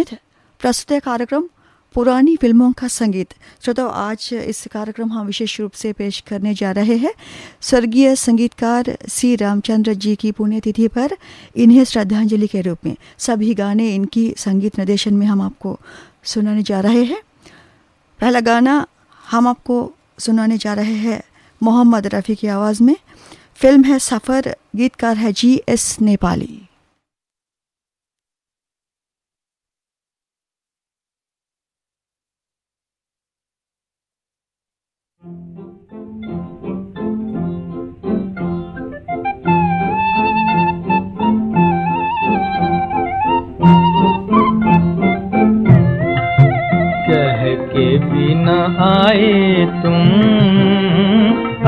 प्रस्तुत है कार्यक्रम पुरानी फिल्मों का संगीत। श्रोताओं, आज इस कार्यक्रम हम विशेष रूप से पेश करने जा रहे हैं स्वर्गीय संगीतकार सी रामचंद्र जी की पुण्यतिथि पर इन्हें श्रद्धांजलि के रूप में सभी गाने इनकी संगीत निर्देशन में हम आपको सुनाने जा रहे हैं। पहला गाना हम आपको सुनाने जा रहे हैं मोहम्मद रफ़ी की आवाज़ में। फिल्म है सफ़र, गीतकार है GS नेपाली। कह के भी न आए तुम,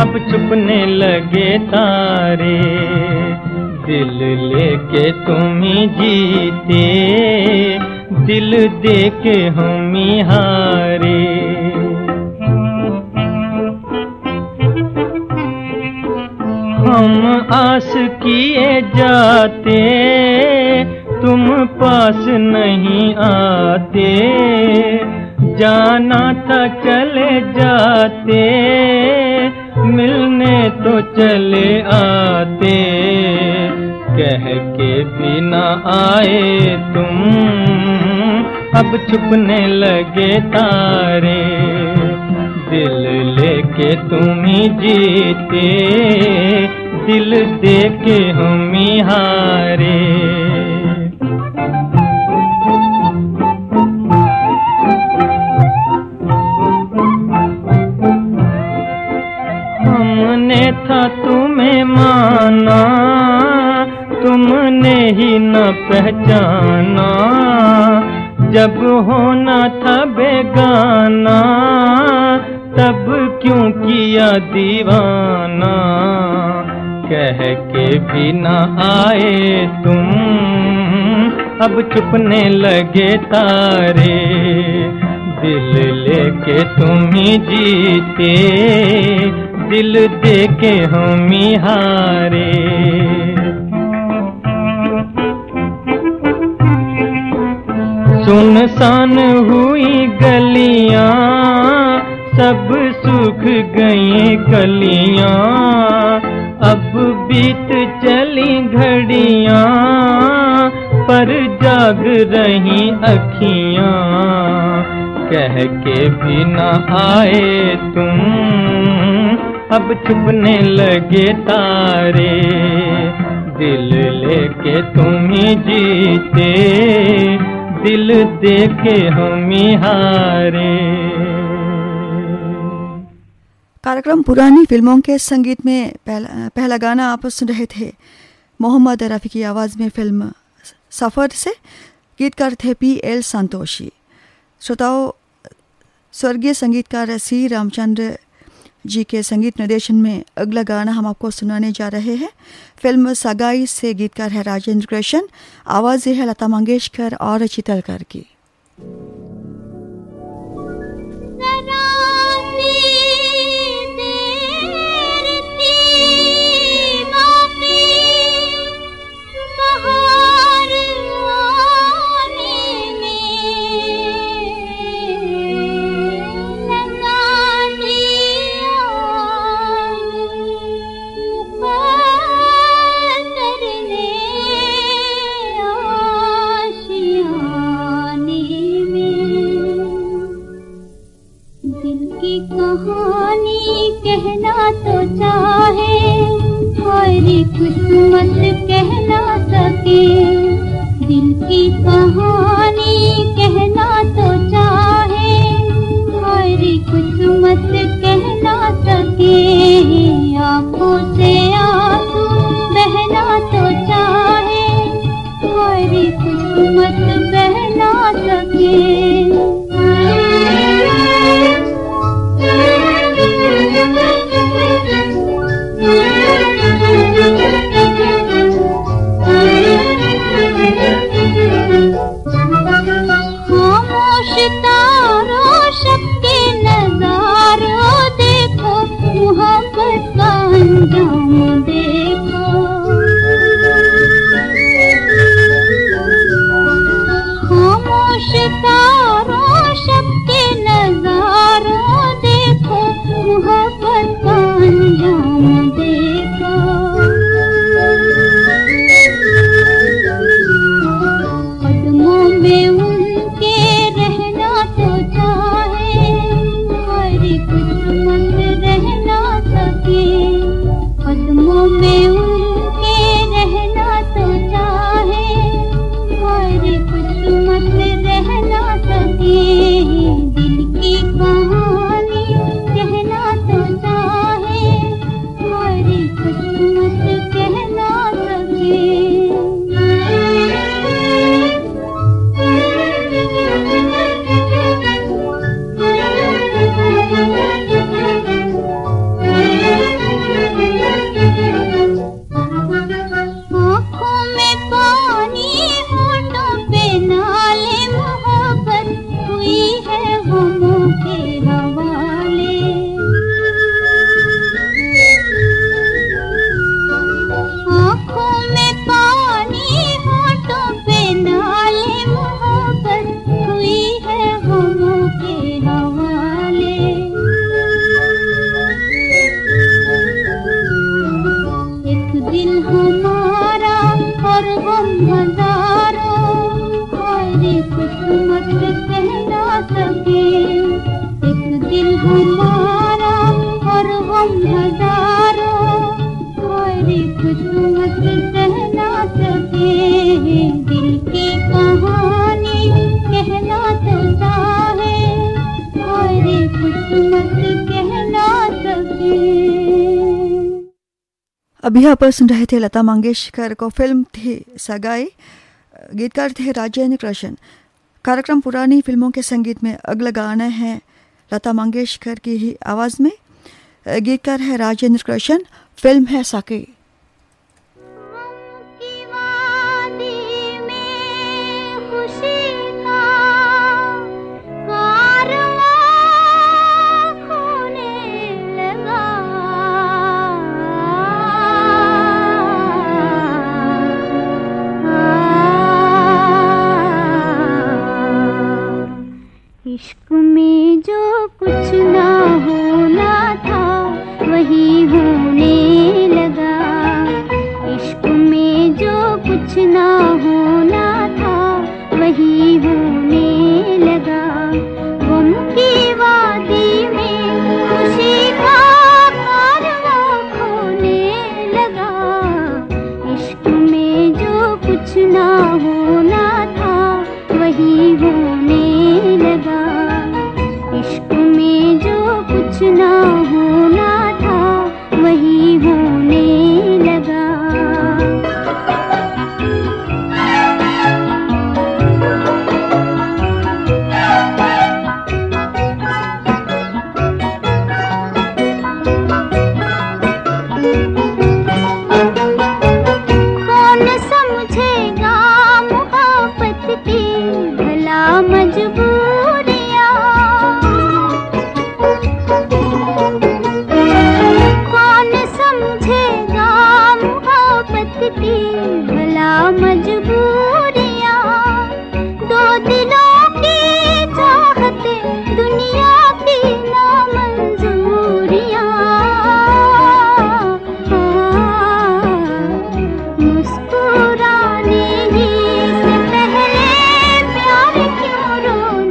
अब छुपने लगे तारे, दिल लेके तुम ही जीते, दिल देके हम ही हारे। हम आस किए जाते, तुम पास नहीं आते, जाना था चले जाते, मिलने तो चले आते। कह के भी न आए तुम, अब छुपने लगे तारे, दिल लेके तुम ही जीते, दिल देके हम ही हारे। हमने था तुम्हें माना, तुमने ही न पहचाना, जब होना था बेगाना, तब क्यों किया दीवाना। कह के भी न आए तुम, अब छुपने लगे तारे, दिल लेके तुम ही जीते, दिल देके हम ही हारे। सुनसान हुई गलियां, सब सूख गई कलियां, अब बीत चली घड़ियां, पर जाग रही अखियां। कह के भी न आए तुम, अब छुपने लगे तारे, दिल लेके तुम ही जीते, दिल देके हम ही हारे। कार्यक्रम पुरानी फिल्मों के संगीत में पहला गाना आप सुन रहे थे मोहम्मद रफ़ी की आवाज़ में फिल्म सफ़र से, गीतकार थे PL संतोषी। श्रोताओं, स्वर्गीय संगीतकार सी रामचंद्र जी के संगीत निर्देशन में अगला गाना हम आपको सुनाने जा रहे हैं फिल्म सगाई से, गीतकार है राजेंद्र कृष्ण, आवाज़ है लता मंगेशकर और चितलकर की। किस्मत कह ना सके, दिल की कहानी कहना तो चाहे, हर किस्मत कह ना सके। आँखों से आंसू बहना तो चाहे, हर किस्मत बह ना सके। तारों शब के नजारों देखो, मोहब्बत का अंजाम देखो। कदमों में उनके रहना तो चाहे, हर किस्मत रह ना सके। कदमों में उनके रहना तो चाहे, हर किस्मत रह ना सके। दिल की कहानी कहना तो चाहे, हर किस्मत कह ना सके। आँखों में पानी, होठों पे नाले, मोहब्बत हुई है गमों के हवाले। आँखों में पानी, होठों पे नाले, मोहब्बत हुई है गमों के हवाले। एक दिल हमारा और गम हजारों, हर किस्मत कह ना सके। एक दिल हमारा और गम हजारों, हर किस्मत कह ना सके। दिल की कहानी कहना तो चाहे, हर किस्मत कह ना सके। अभी यहाँ पर सुन रहे थे लता मंगेशकर को, फिल्म थी सगाई, गीतकार थे राजेंद्र कृष्ण। कार्यक्रम पुरानी फिल्मों के संगीत में अगला गाना है लता मंगेशकर की ही आवाज़ में, गीतकार है राजेंद्र कृष्ण, फिल्म है साकी। की वादी में खुशी का कारवां होने लगा। इश्क में जो कुछ ना होना था, वही होने लगा। इश्क में जो कुछ ना होना था, वही होने लगा। गम की वादी में खुशी का कारवां खोने लगा। इश्क में जो कुछ ना होना था, वही होने लगा। इश्क में जो कुछ ना होना था, वही होने लगा। कौन समझेगा मोहब्बत की भला मजबूरियाँ। कौन समझेगा मोहब्बत की भला मजबूरियाँ। दो दिलों की चाहते, दुनिया की नामंजूरियाँ। मुस्कुराने ही से पहले प्यार क्यों रोने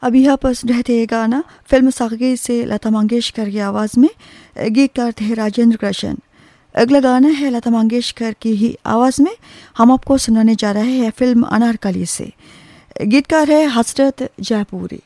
अभी यहाँ पर सुन रहे थे ये गाना फिल्म सागी से लता मंगेशकर की आवाज़ में, गीतकार थे राजेंद्र कृष्ण। अगला गाना है लता मंगेशकर की ही आवाज़ में, हम आपको सुनाने जा रहे हैं फिल्म अनारकली से। गीतकार है हसरत जयपुरी।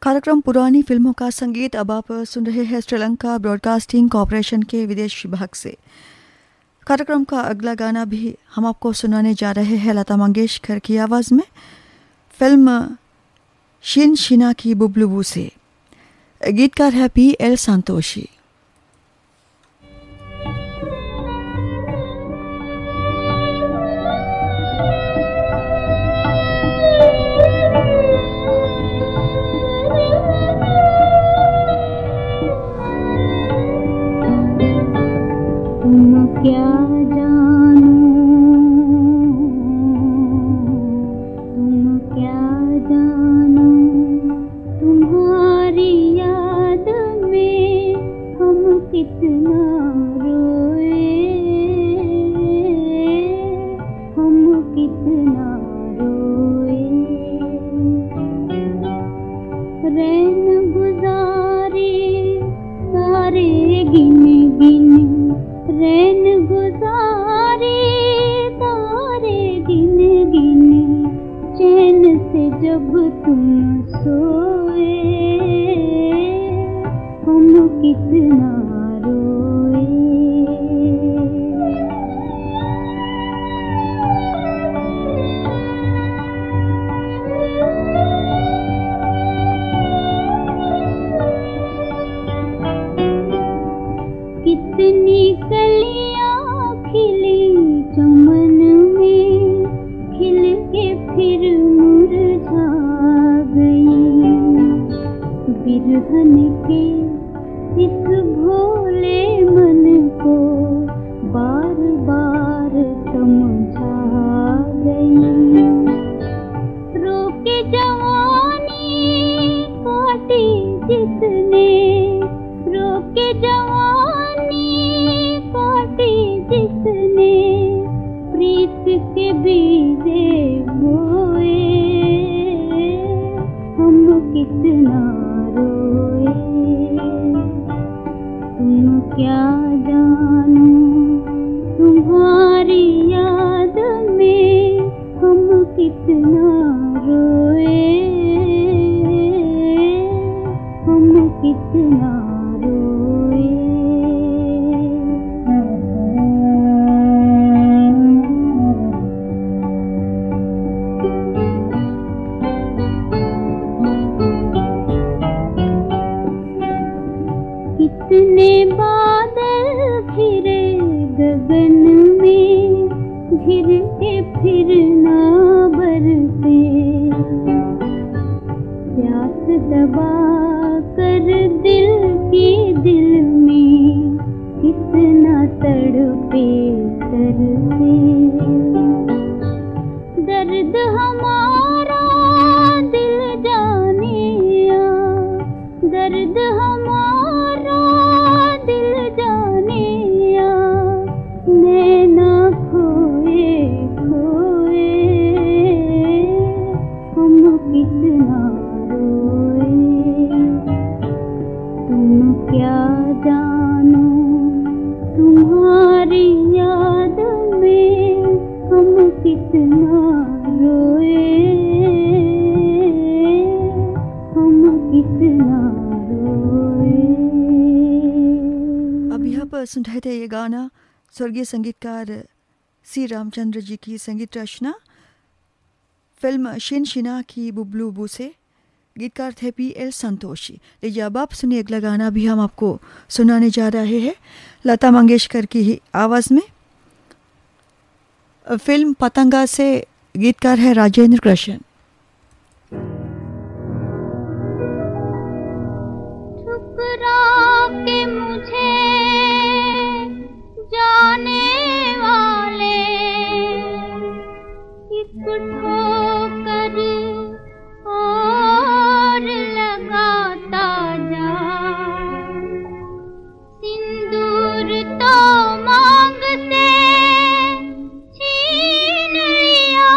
कार्यक्रम पुरानी फिल्मों का संगीत। अब आप सुन रहे हैं श्रीलंका ब्रॉडकास्टिंग कॉरपोरेशन के विदेश विभाग से। कार्यक्रम का अगला गाना भी हम आपको सुनाने जा रहे हैं लता मंगेशकर की आवाज़ में, फिल्म शिन शिना की बुबलुबू से। गीतकार है P.L. संतोषी। क्या जानूं, तुम क्या जानूं, तुम्हारी याद में हम कितना रोए, हम कितना रोए। रैन गुजारे सारे गिन गिन, रैन गुजारे कितना रोए। कितनी कलियां खिली चमन में, खिल के फिर मुरझा गई। बिरहन के इस भोले मन को बार बार समझा गई। रोके जवानी काटी जिसने, रोके जवानी काटी जिसने, प्रीत के बीजे बोए। हम कितना रोए, तुम क्या जानो, तुम्हारी याद में हम कितना रोए। हम कितना रोए। कितने बादल घिरे गगन में, घिर के फिर ना बरसे। प्यास दबा कर दिल की दिल में, कितना तड़पे तरसे। दर्द हमारा दिल जानिया, दर्द हमारा दिल जानिया, नैना खोए खोए। हम कितना रोए, तुम क्या जानो, तुम्हारी याद में हम कितना रोए। हम कितना रोए। अब यहाँ पर सुन रहे थे ये गाना स्वर्गीय संगीतकार सी रामचंद्र जी की संगीत रचना, फिल्म शिनशिना की बुबलू से। गीतकार थे P.L. संतोषी। लीजिए अब आप सुनिए अगला गाना भी हम आपको सुनाने जा रहे हैं लता मंगेशकर की ही आवाज़ में। फिल्म पतंगा से गीतकार है राजेंद्र कृष्ण। ठुकरा के मुझे जाने वाले, एक ठोकर और लगाता जा। सिंदूर तो मांग से छीन लिया,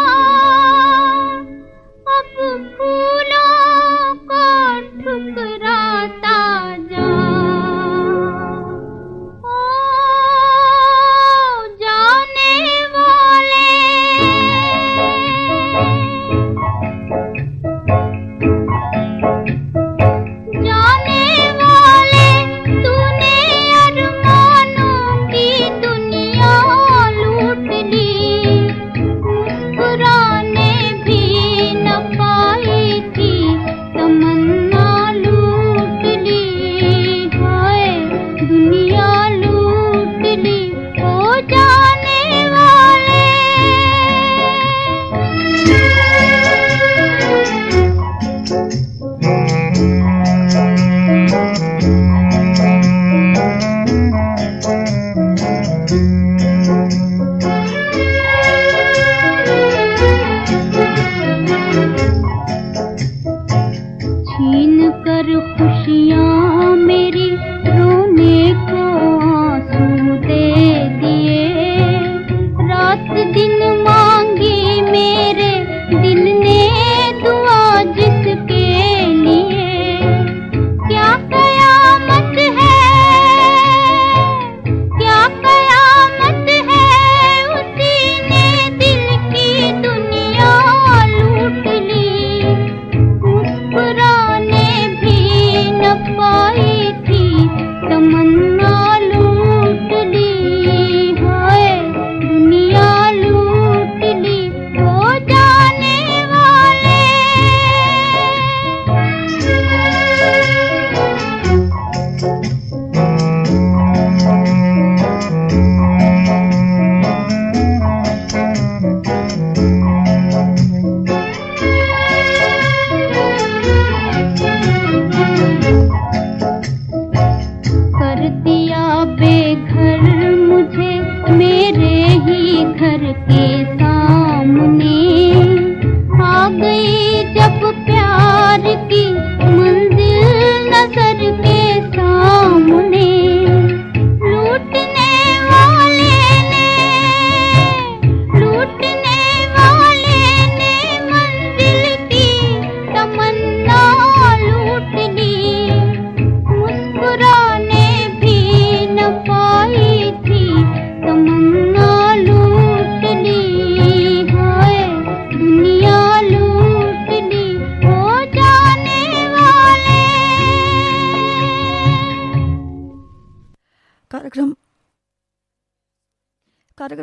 कार्यक्रम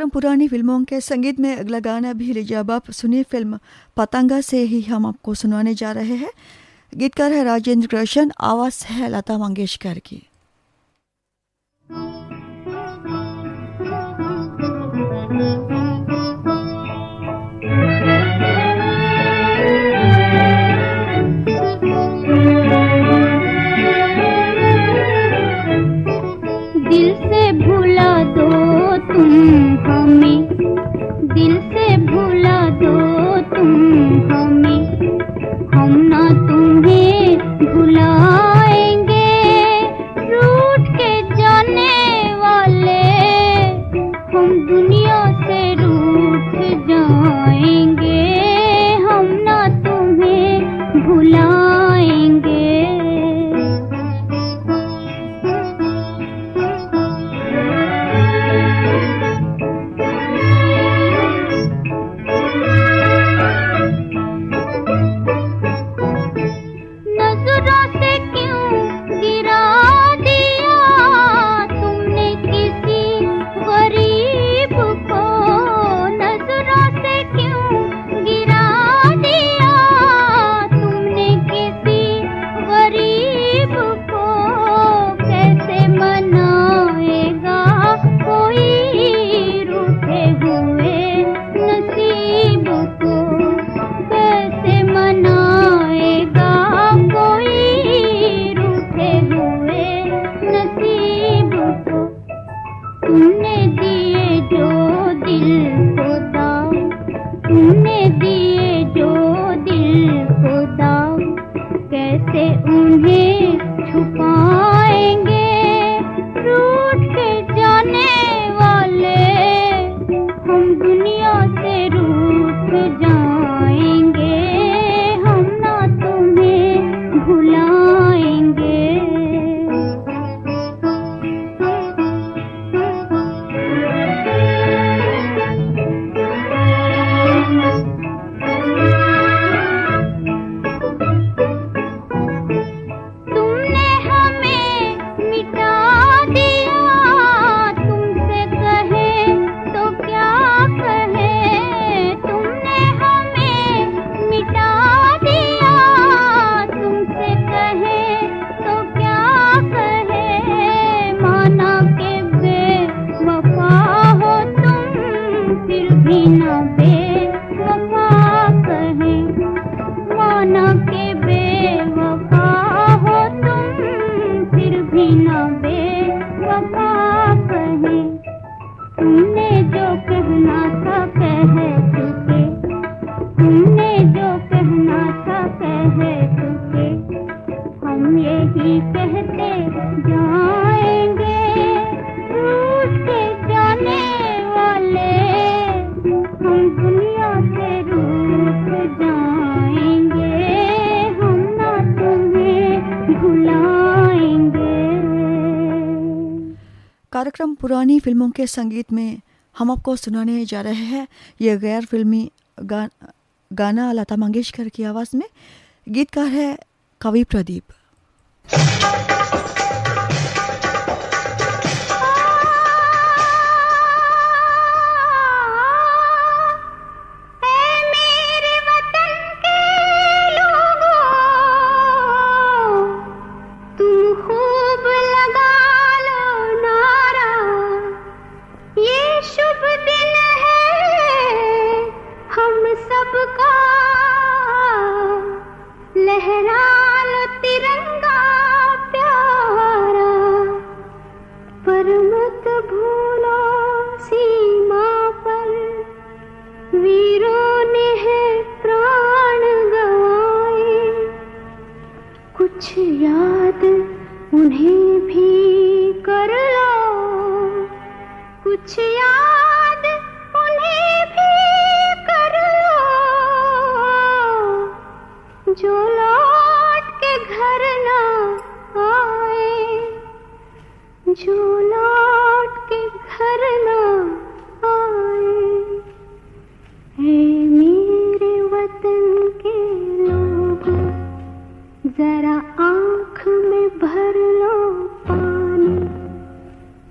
पुरानी फिल्मों के संगीत में अगला गाना भी लीजिए। अब आप सुनिए फिल्म पतंगा से ही हम आपको सुनाने जा रहे हैं। गीतकार है राजेंद्र कृष्ण, आवाज़ है लता मंगेशकर की। दिल से भुला दो तुम हमें, दिल से भुला दो तुम हमें, हम ना तुम्हें भुलाएंगे। रूठ के जाने वाले हम दुनिया से रूठ जाएंगे, हम ना तुम्हें भुलाएंगे। कार्यक्रम पुरानी फिल्मों के संगीत में हम आपको सुनाने जा रहे हैं ये गैर फिल्मी गाना लता मंगेशकर की आवाज़ में। गीतकार है कवि प्रदीप।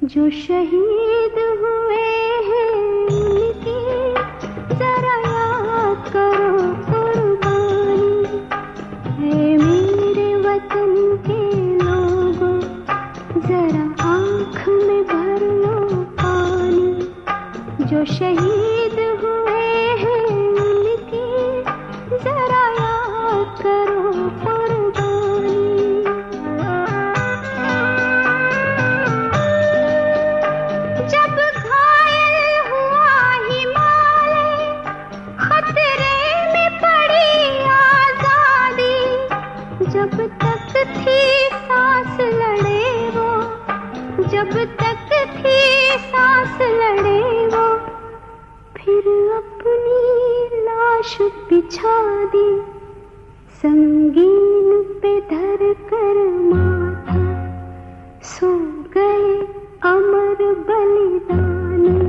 जो शहीद हुए हैं उनकी जरा याद करो कुर्बानी। है मेरे वतन के लोगों जरा आँख में भर लो पानी। जो शहीद हुए हैं उनकी जरा याद करो कुर्बानी। जब घायल हुआ हिमालय खतरे में पड़ी आजादी, जब तक थी सांस लड़े वो, जब तक थी सांस लड़े वो, फिर अपनी लाश बिछा दी संगीन पे धर कर माथा। सो गए अमर बलिदानी।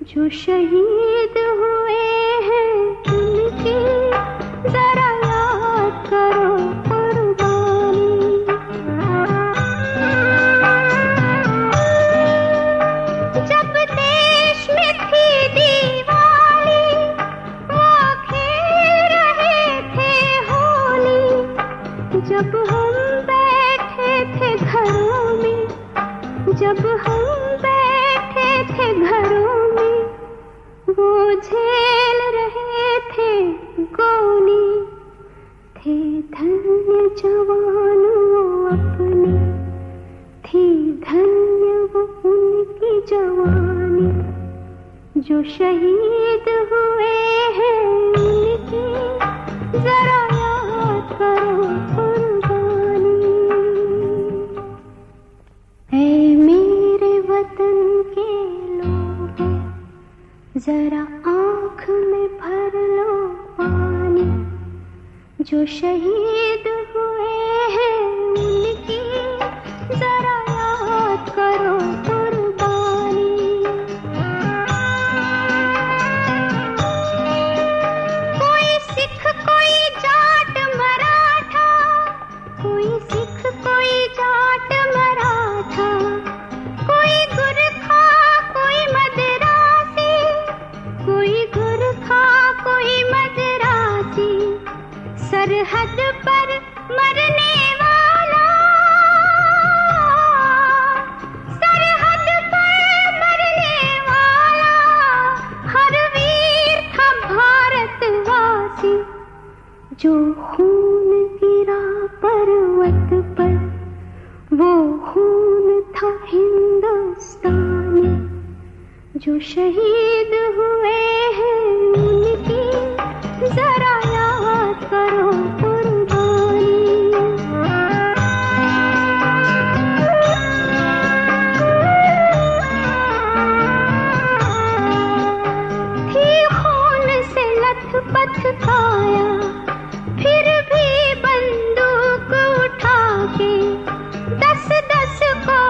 जो शहीद हुए हैं उनकी जरा याद करो कुर्बानी। जब देश में थी दिवाली वो खेल रहे थे होली, जब हम बैठे थे घरों में, जब हम बैठे थे घरों में, वो झेल रहे थे गोली। थे धन्य जवान वो अपने, थी धन्य वो उनकी जवानी। जो शहीद हुए हैं उनकी जरा याद करो कुर्बानी। ऐ मेरे वतन के लोगों जरा आँख में भर लो पानी। जो शहीद हुए हैं उनकी जरा याद करो कुर्बानी। कोई सिख कोई जाट मराठा, कोई सिख कोई जाट मराठा, कोई गुरखा कोई मदरासी, कोई गुरखा कोई मदरासी, सरहद पर मरने वाला, सरहद पर मरने वाला, हर वीर था भारतवासी। जो खून गिरा पर्वत पर वो खून था हिंदुस्तानी। जो शहीद हुए हैं उनकी जरा याद करो कुर्बानी। थी खून से लथपथ काया, फिर भी बंदूक उठा के 10-10 को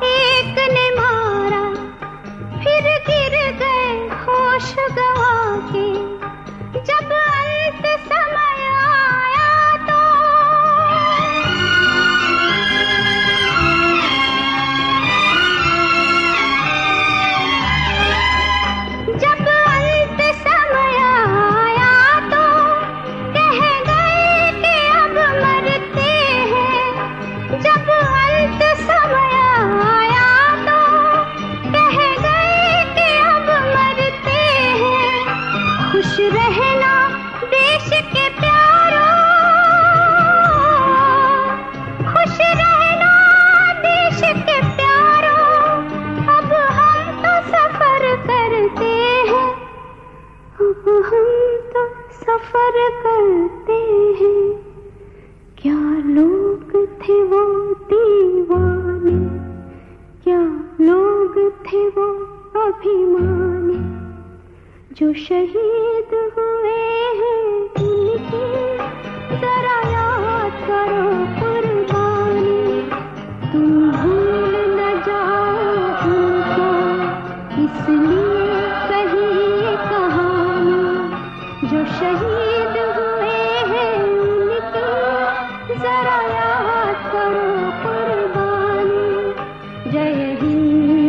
एक ने मारा, फिर गिर गए होश गवा के। जब अंत समय आया तो जब अंत समय आया तो कह गए कि अब मरते हैं। जब अंत समय आया तो कह गए कि अब मरते हैं। खुश रहना देश के प्यारों, खुश रहना देश के प्यारों, अब हम तो सफर करते हैं, अब हम तो सफर करते हैं। क्या लोग थे वो दीवाने, क्या लोग थे वो अभिमानी। जो शहीद हुए हैं उनकी जरा याद करो कुर्बानी। तुम भूल न जाओ उनको, इसलिए कही ये कहानी। जो शहीद हुए हैं उनकी जरा याद करो कुर्बानी। जय हिंद।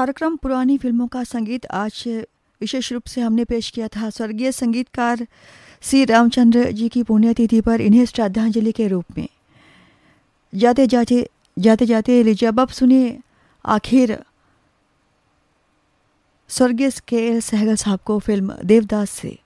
कार्यक्रम पुरानी फिल्मों का संगीत आज विशेष रूप से हमने पेश किया था स्वर्गीय संगीतकार सी रामचंद्र जी की पुण्यतिथि पर इन्हें श्रद्धांजलि के रूप में। जाते जाते लीजिए अब सुनिए आखिर स्वर्गीय के सहगल साहब को फिल्म देवदास से।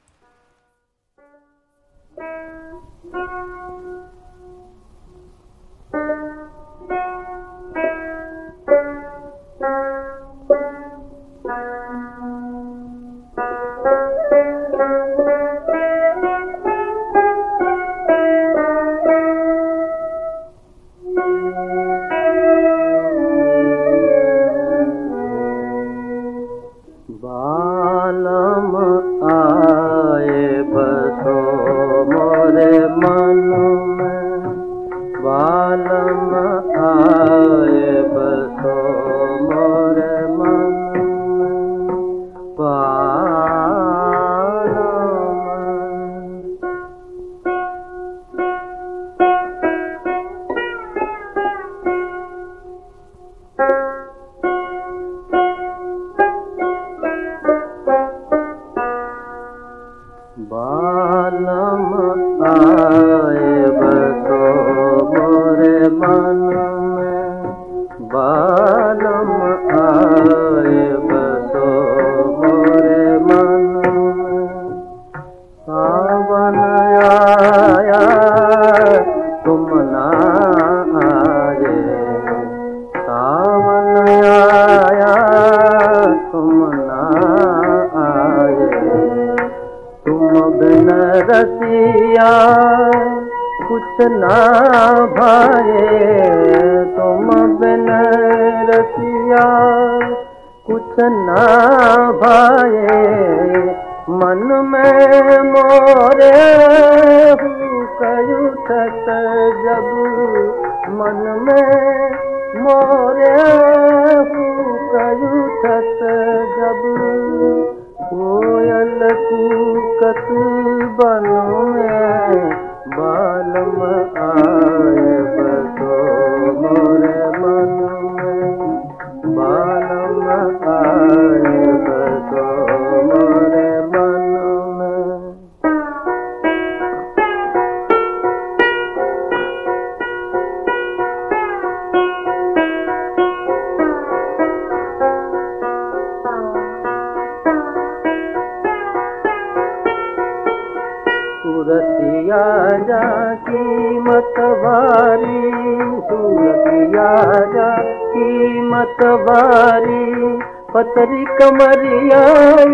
पतरी कमरिया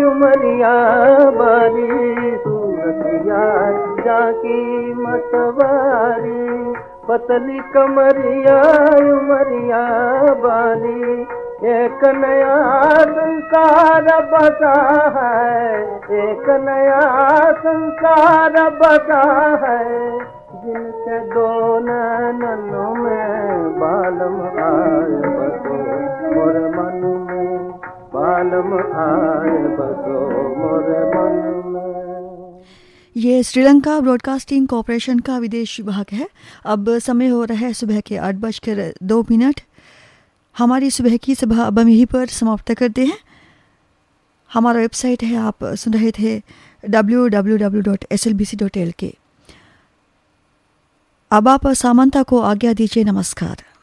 उमरिया बारी सूरतिया जाकी मतवारी पतली कमरिया उमरिया बारी एक नया संसार बसा है एक नया संसार बसा है जिनके दो नैनों में बालम आए बसो मोर मन में बालम आए बसो मोर मन में। ये श्रीलंका ब्रॉडकास्टिंग कॉरपोरेशन का विदेश विभाग है। अब समय हो रहा है सुबह के 8:02। हमारी सुबह की सभा अब हम यहीं पर समाप्त करते हैं। हमारा वेबसाइट है, आप सुन रहे थे www.slbc.lk। अब आप सामंता को आज्ञा दीजिए। नमस्कार।